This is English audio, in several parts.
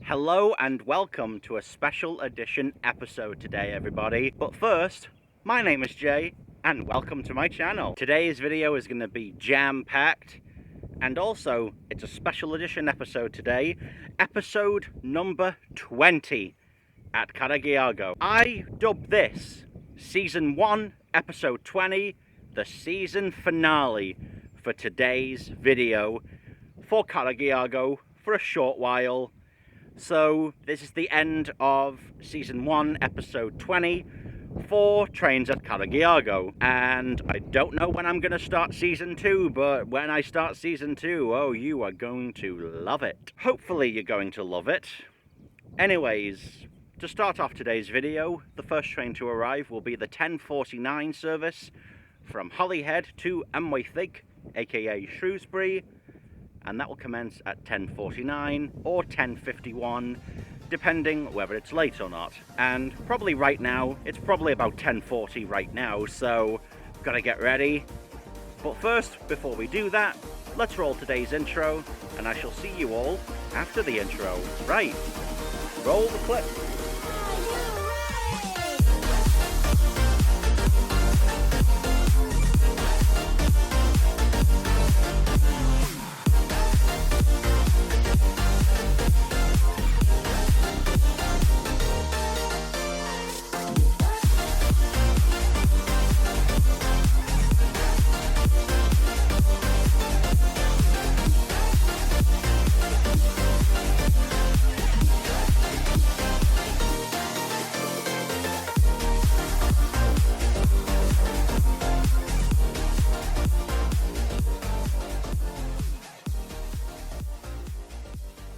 Hello and welcome to a special edition episode today, everybody. But first, my name is Jay and welcome to my channel. Today's video is going to be jam-packed, and also it's a special edition episode today, episode number 20 at Carreg, Iago. I dubbed this Season 1, Episode 20, the season finale for today's video for Carreg, Iago for a short while. So this is the end of Season 1, Episode 20 for Trains at Carreg, Iago. And I don't know when I'm going to start Season 2, but when I start Season 2, oh, you are going to love it. Hopefully you're going to love it. Anyways, to start off today's video, the first train to arrive will be the 10:49 service from Holyhead to NWCL, aka Shrewsbury, and that will commence at 10:49 or 10:51, depending whether it's late or not. And probably right now, it's probably about 10:40 right now, so gotta get ready. But first, before we do that, let's roll today's intro, and I shall see you all after the intro. Right, roll the clip.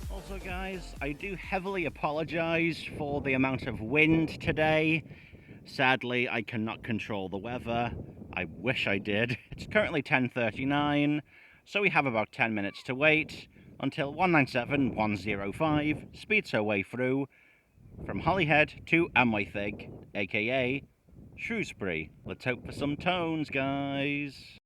Also guys, I do heavily apologise for the amount of wind today. Sadly, I cannot control the weather. I wish I did. It's currently 10:39, so we have about 10 minutes to wait until 197-105 speeds her way through from Holyhead to NWCL, aka Shrewsbury. Let's hope for some tones, guys.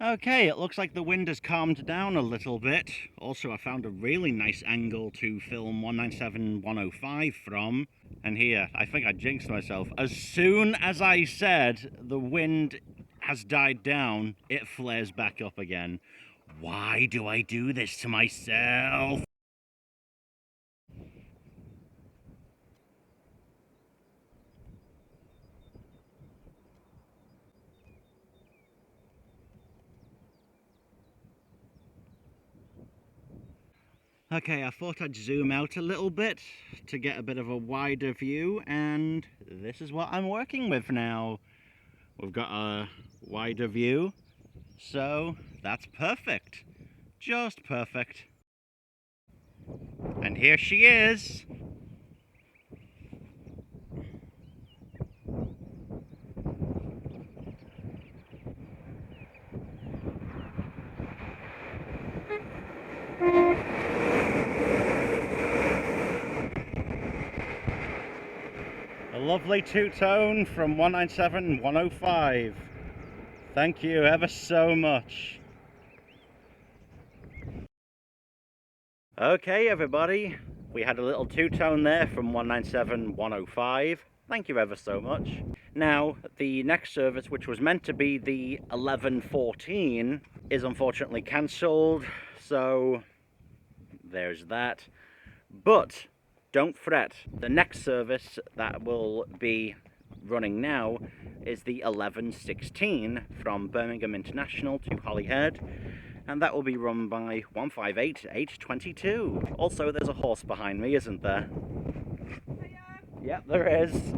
Okay, it looks like the wind has calmed down a little bit. Also, I found a really nice angle to film 197-105 from. And here, I think I jinxed myself. As soon as I said the wind has died down, it flares back up again. Why do I do this to myself? Okay, I thought I'd zoom out a little bit to get a bit of a wider view, and this is what I'm working with now. We've got a wider view, so that's perfect. Just perfect. And here she is. A lovely two-tone from 197-105. Thank you ever so much. Okay, everybody, we had a little two-tone there from 197-105. Thank you ever so much. Now, the next service, which was meant to be the 11:14, is unfortunately cancelled, so there's that. But don't fret, the next service that will be running now is the 11:16 from Birmingham International to Holyhead, and that will be run by 158-822. Also, there's a horse behind me, isn't there? Yep, there is.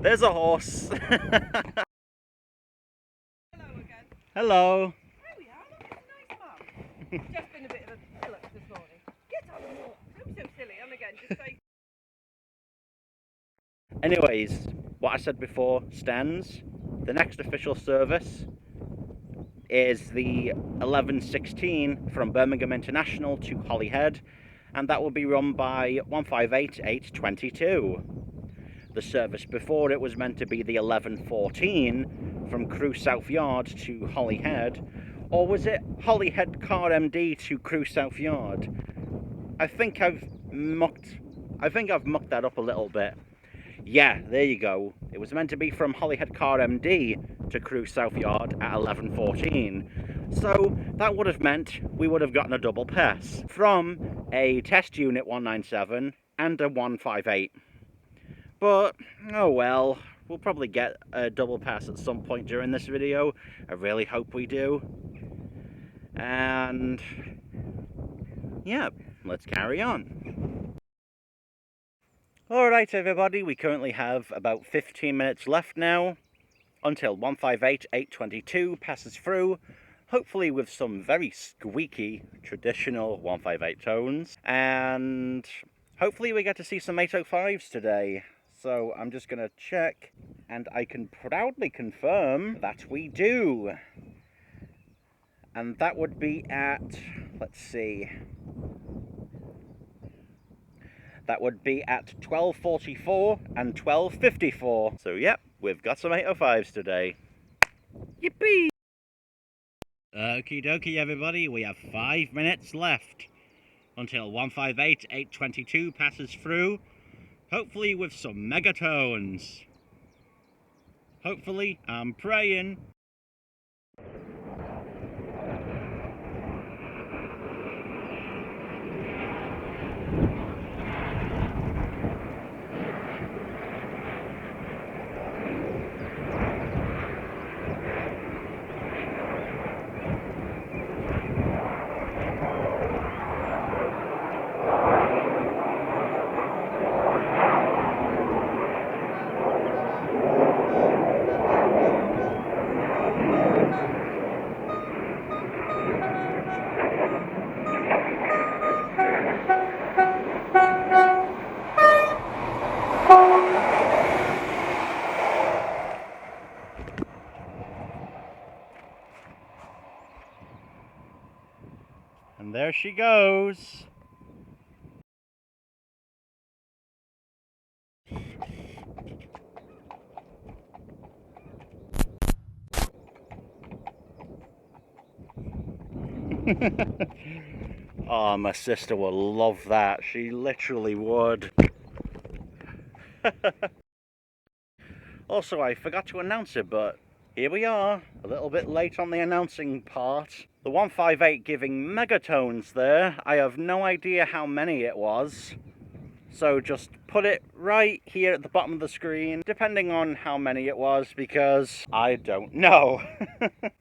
There's a horse. Hello again. Hello. There we are. Look, it's a nice man. Just been a bit of a pillock this morning. Get on and walk. Don't be so silly. And again, just say. Anyways, what I said before stands. The next official service is the 11:16 from Birmingham International to Holyhead, and that will be run by 158-822. The service before it was meant to be the 11:14 from Crewe South Yard to Holyhead, or was it Holyhead Car MD to Crewe South Yard? I think I've mucked that up a little bit. Yeah, there you go. It was meant to be from Holyhead Car MD to Crewe South Yard at 11:14. So that would have meant we would have gotten a double pass from a test unit 197 and a 158. But, oh well, we'll probably get a double pass at some point during this video. I really hope we do. And yeah, let's carry on. Alright everybody, we currently have about 15 minutes left now until 158-822 passes through, hopefully with some very squeaky traditional 158 tones, and hopefully we get to see some 805s today. So I'm just going to check, and I can proudly confirm that we do. And that would be at, let's see, that would be at 12:44 and 12:54. So yep, we've got some 805s today. Yippee! Okie dokie everybody, we have 5 minutes left until 158-822 passes through, hopefully with some megatones. Hopefully, I'm praying. And there she goes. Oh, my sister will love that. She literally would. Also, I forgot to announce it, but here we are, a little bit late on the announcing part. The 158 giving megatones there. I have no idea how many it was. So just put it right here at the bottom of the screen, depending on how many it was, because I don't know.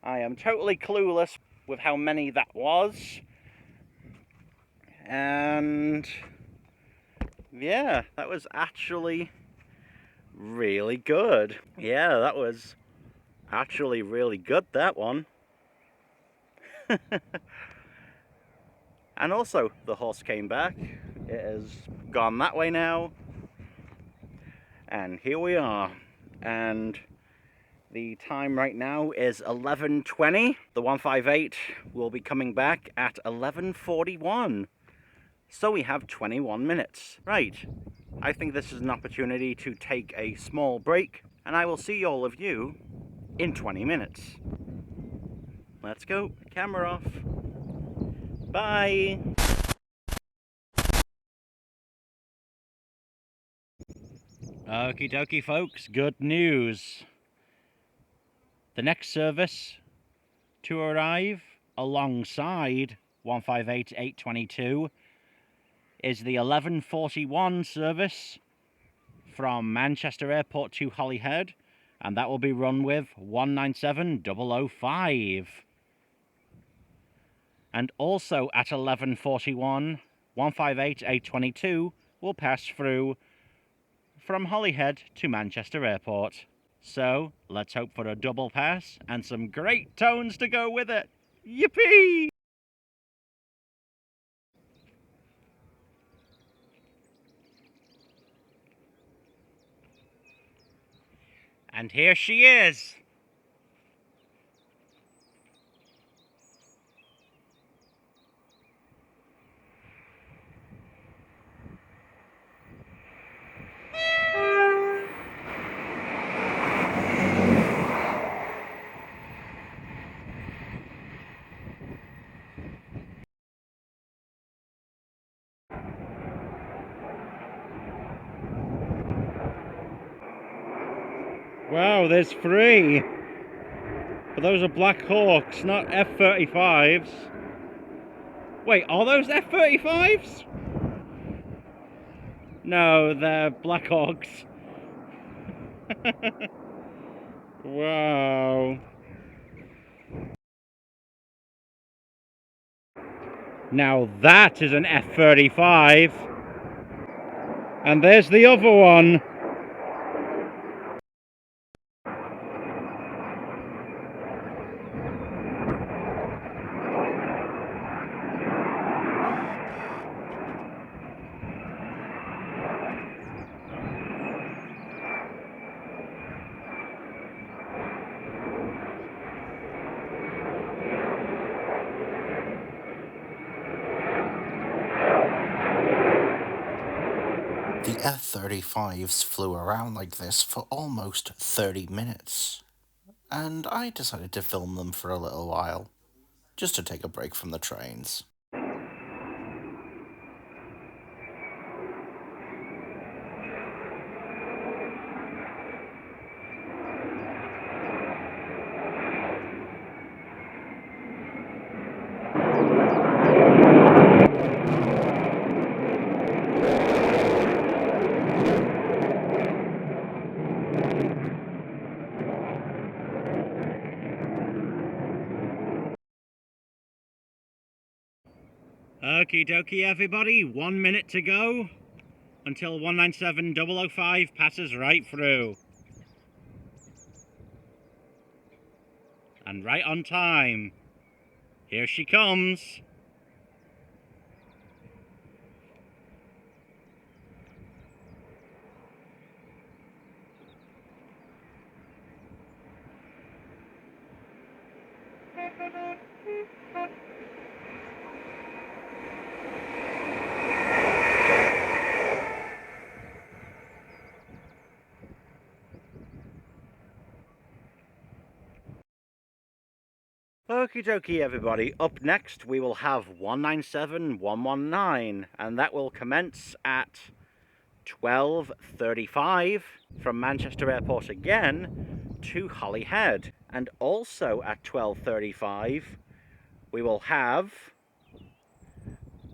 I am totally clueless with how many that was. And yeah, that was actually really good. Yeah, that was actually really good, that one. And also, the horse came back. It has gone that way now. And here we are. And the time right now is 11:20. The 158 will be coming back at 11:41. So we have 21 minutes. Right. I think this is an opportunity to take a small break, and I will see all of you in 20 minutes. Let's go. Camera off. Bye. Okie dokie folks, good news. The next service to arrive alongside 158-822 is the 11:41 service from Manchester Airport to Holyhead, and that will be run with 197-005. And also at 11:41, 158-822 will pass through from Holyhead to Manchester Airport. So let's hope for a double pass and some great tones to go with it. Yippee! And here she is. Wow, there's 3. But those are Black Hawks, not F-35s. Wait, are those F-35s? No, they're Black Hawks. Wow. Now that is an F-35. And there's the other one. The F-35s flew around like this for almost 30 minutes, and I decided to film them for a little while, just to take a break from the trains. Okie dokie everybody, 1 minute to go until 197-005 passes right through. And right on time. Here she comes. Okie dokie everybody, up next we will have 197-119 and that will commence at 12:35 from Manchester Airport again to Holyhead. And also at 12:35 we will have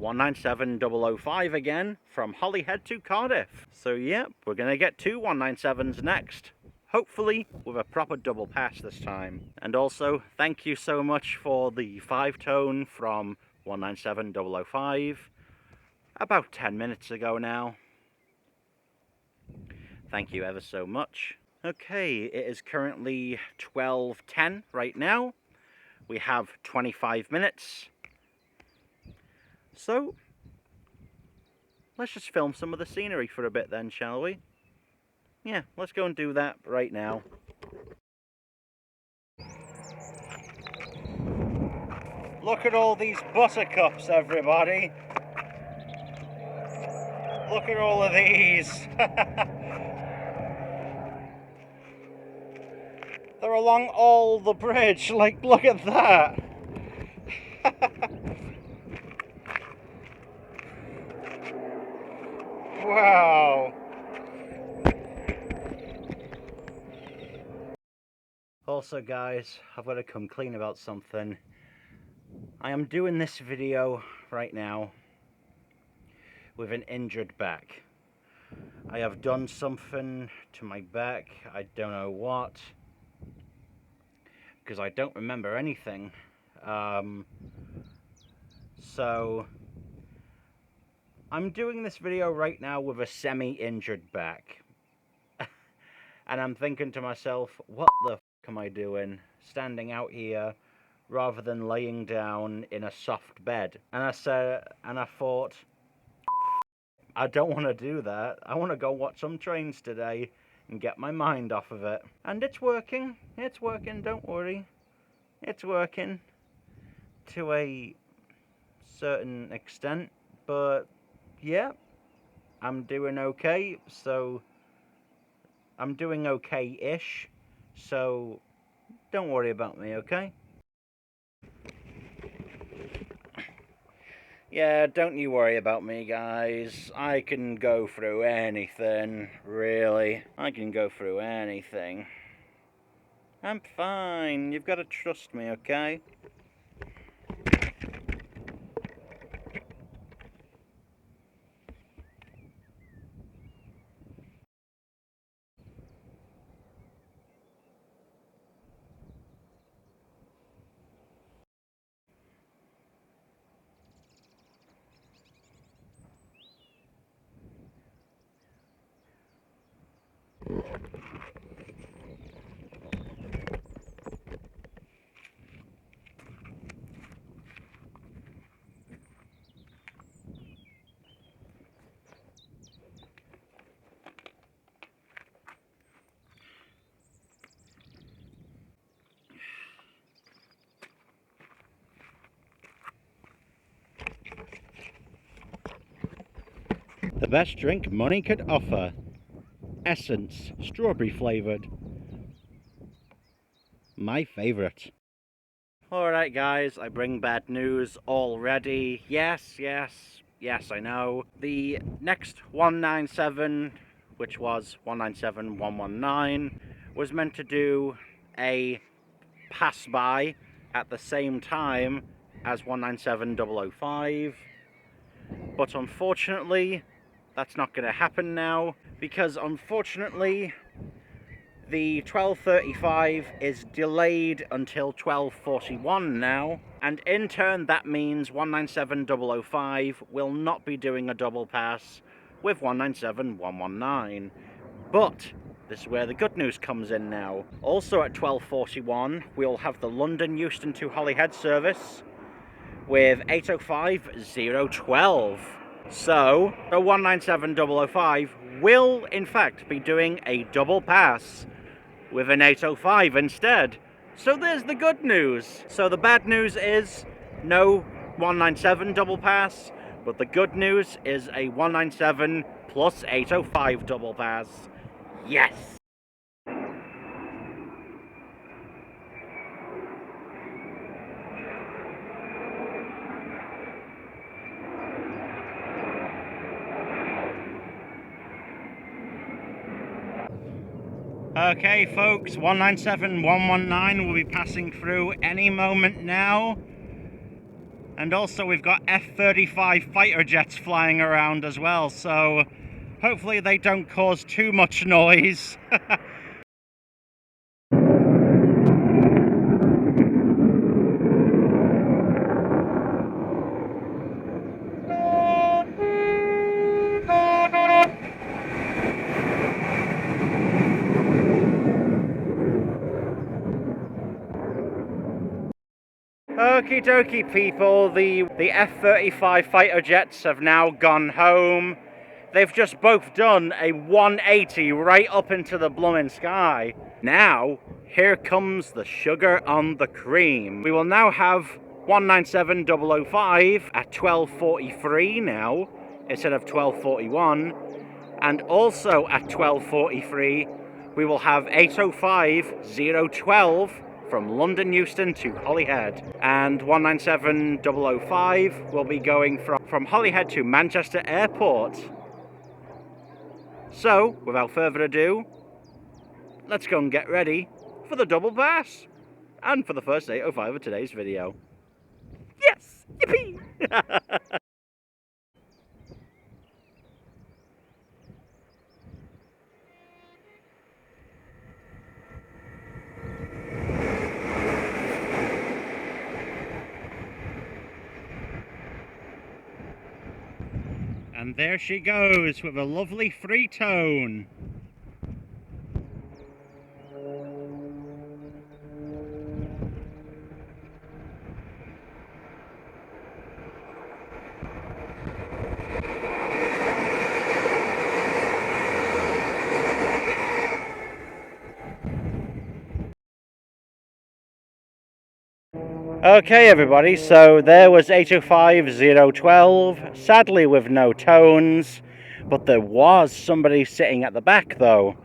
197-005 again from Holyhead to Cardiff. So yeah, we're going to get 2 197s next. Hopefully with a proper double pass this time. And also, thank you so much for the 5-tone from 197-005 about 10 minutes ago now. Thank you ever so much. Okay, it is currently 12:10 right now. We have 25 minutes. So, let's just film some of the scenery for a bit then, shall we? Yeah, let's go and do that right now. Look at all these buttercups, everybody. Look at all of these. They're along all the bridge. Like, look at that. Wow. Also, guys, I've got to come clean about something. I am doing this video right now with an injured back. I have done something to my back. I don't know what, because I don't remember anything. So I'm doing this video right now with a semi-injured back. And I'm thinking to myself, what the f am I doing standing out here rather than laying down in a soft bed? And I thought, I don't want to do that. I want to go watch some trains today and get my mind off of it. And it's working. It's working, don't worry. It's working to a certain extent. But yeah, I'm doing okay. So I'm doing okay-ish. So don't worry about me, okay? Yeah, don't you worry about me, guys. I can go through anything, really. I can go through anything. I'm fine. You've got to trust me, okay? The best drink money could offer. Essence, strawberry flavoured. My favourite. Alright guys, I bring bad news already. Yes, I know. The next 197, which was 197119, was meant to do a pass-by at the same time as 197005. But unfortunately, that's not going to happen now, because unfortunately the 1235 is delayed until 1241 now, and in turn that means 197005 will not be doing a double pass with 197119. But this is where the good news comes in now. Also at 1241 we'll have the London Euston to Holyhead service with 805-012. So, the 197005 will in fact be doing a double pass with an 805 instead. So there's the good news. So the bad news is no 197 double pass, but the good news is a 197 plus 805 double pass. Yes! Okay folks, 197119 will be passing through any moment now. And also we've got F-35 fighter jets flying around as well, so hopefully they don't cause too much noise. Okie dokie people, the F-35 fighter jets have now gone home. They've just both done a 180 right up into the blooming sky. Now, here comes the sugar on the cream. We will now have 197005 at 1243 now, instead of 1241. And also at 1243, we will have 805-012 from London Euston to Holyhead. And 197005 will be going from Holyhead to Manchester Airport. So, without further ado, let's go and get ready for the double pass. And for the first 805 of today's video. Yes! Yippee! And there she goes with a lovely free tone. Okay everybody, so there was 805-012, sadly with no tones, but there was somebody sitting at the back though.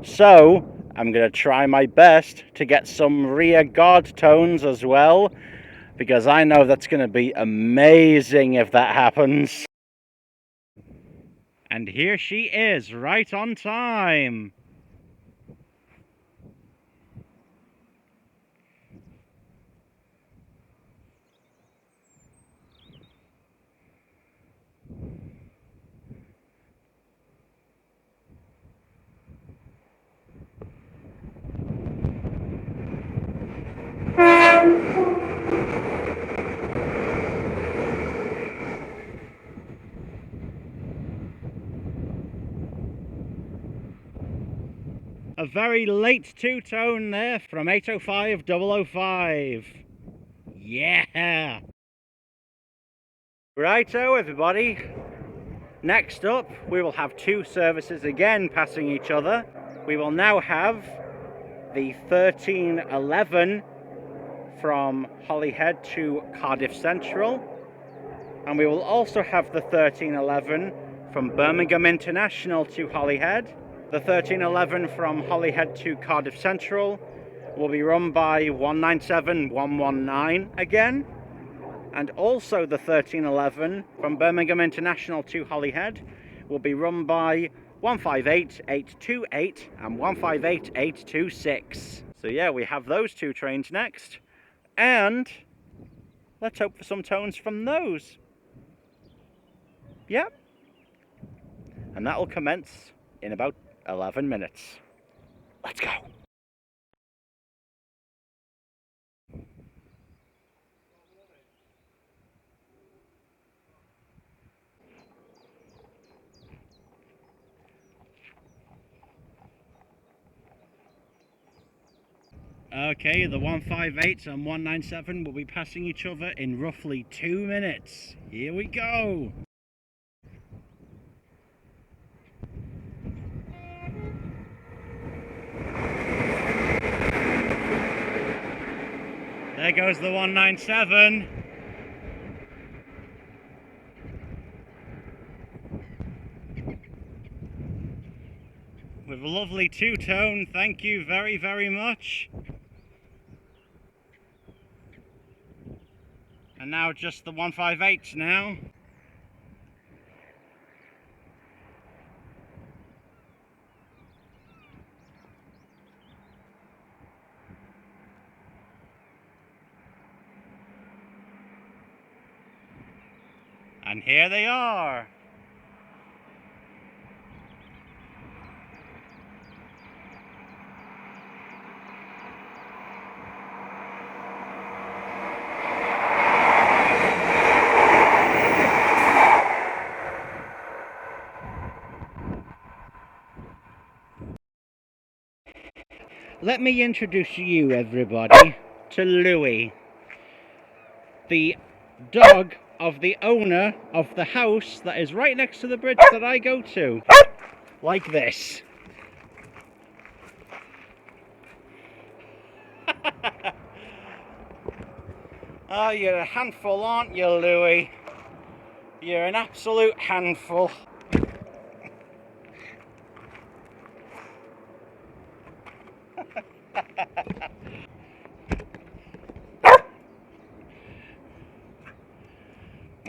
So, I'm going to try my best to get some rear guard tones as well, because I know that's going to be amazing if that happens. And here she is, right on time. A very late two-tone there from 805 005. Yeah! Righto, everybody. Next up, we will have two services again passing each other. We will now have the 1311 from Holyhead to Cardiff Central, and we will also have the 1311 from Birmingham International to Holyhead. The 1311 from Holyhead to Cardiff Central will be run by 197 119 again, and also the 1311 from Birmingham International to Holyhead will be run by 158 828 and 158 826. So yeah, we have those two trains next, and let's hope for some tones from those. Yep. And that will commence in about 11 minutes. Let's go. Okay, the 158 and 197 will be passing each other in roughly 2 minutes. Here we go. There goes the 197. With a lovely two-tone, thank you very, very much. And now just the 158s now. And here they are. Let me introduce you, everybody, to Louis, the dog of the owner of the house that is right next to the bridge that I go to. Like this. Oh, you're a handful, aren't you, Louis? You're an absolute handful.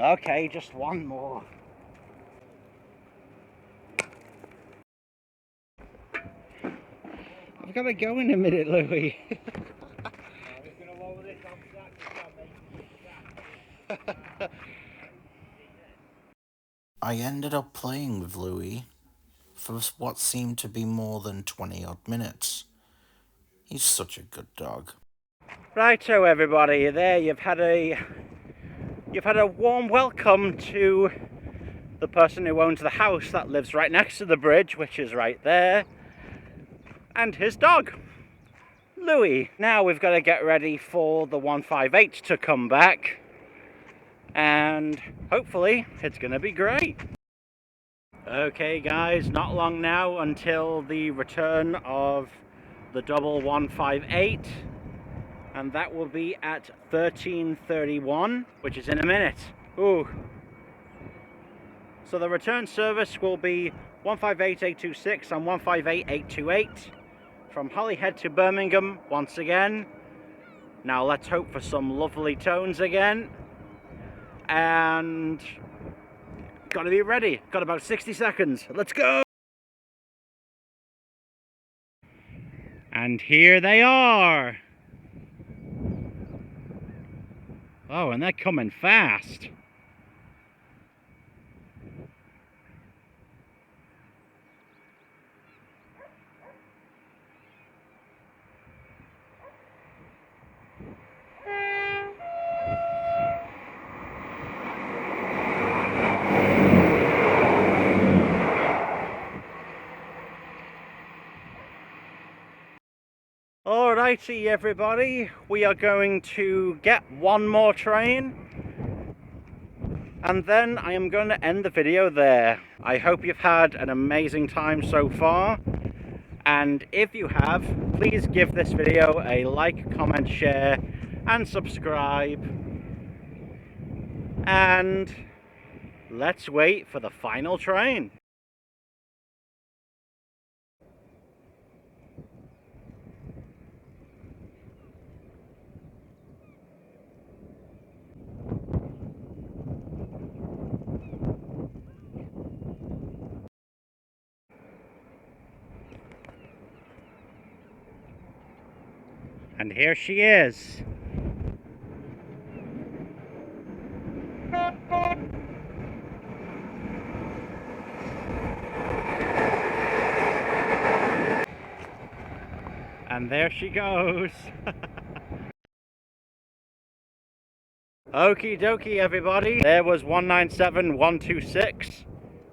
Okay, just one more. I've got to go in a minute, Louis. I ended up playing with Louis for what seemed to be more than 20 odd minutes. He's such a good dog. Righto, everybody, there you've had a warm welcome to the person who owns the house that lives right next to the bridge, which is right there, and his dog, Louis. Now we've got to get ready for the 158 to come back, and hopefully it's going to be great. Okay guys, not long now until the return of the double 158, and that will be at 13:31, which is in a minute. Ooh. So the return service will be 158 826 and 158 828 from Holyhead to Birmingham once again. Now let's hope for some lovely tones again, and gotta be ready. Got about 60 seconds. Let's go! And here they are. Oh, and they're coming fast. Alrighty everybody, we are going to get one more train and then I am going to end the video there. I hope you've had an amazing time so far, and if you have, please give this video a like, comment, share and subscribe, and let's wait for the final train. And here she is. And there she goes. Okie dokie everybody, there was 197126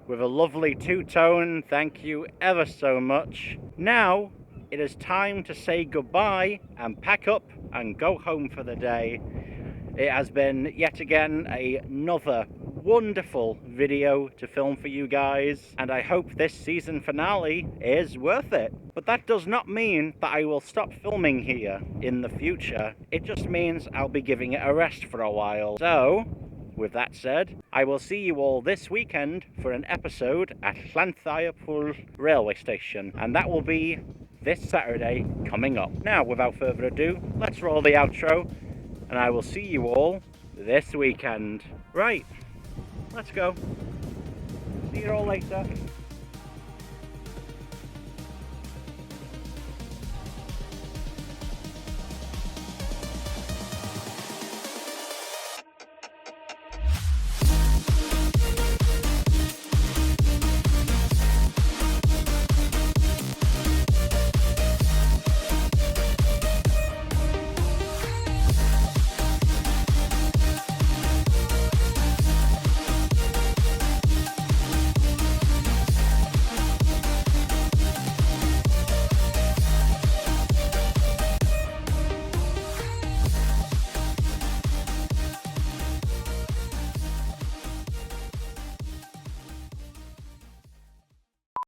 with a lovely two-tone, thank you ever so much. Now it is time to say goodbye and pack up and go home for the day. It has been yet again another wonderful video to film for you guys, and I hope this season finale is worth it. But that does not mean that I will stop filming here in the future. It just means I'll be giving it a rest for a while. So, with that said, I will see you all this weekend for an episode at Llanfairpwll railway station, and that will be this Saturday coming up. Now, without further ado, let's roll the outro, and I will see you all this weekend. Right, let's go. See you all later.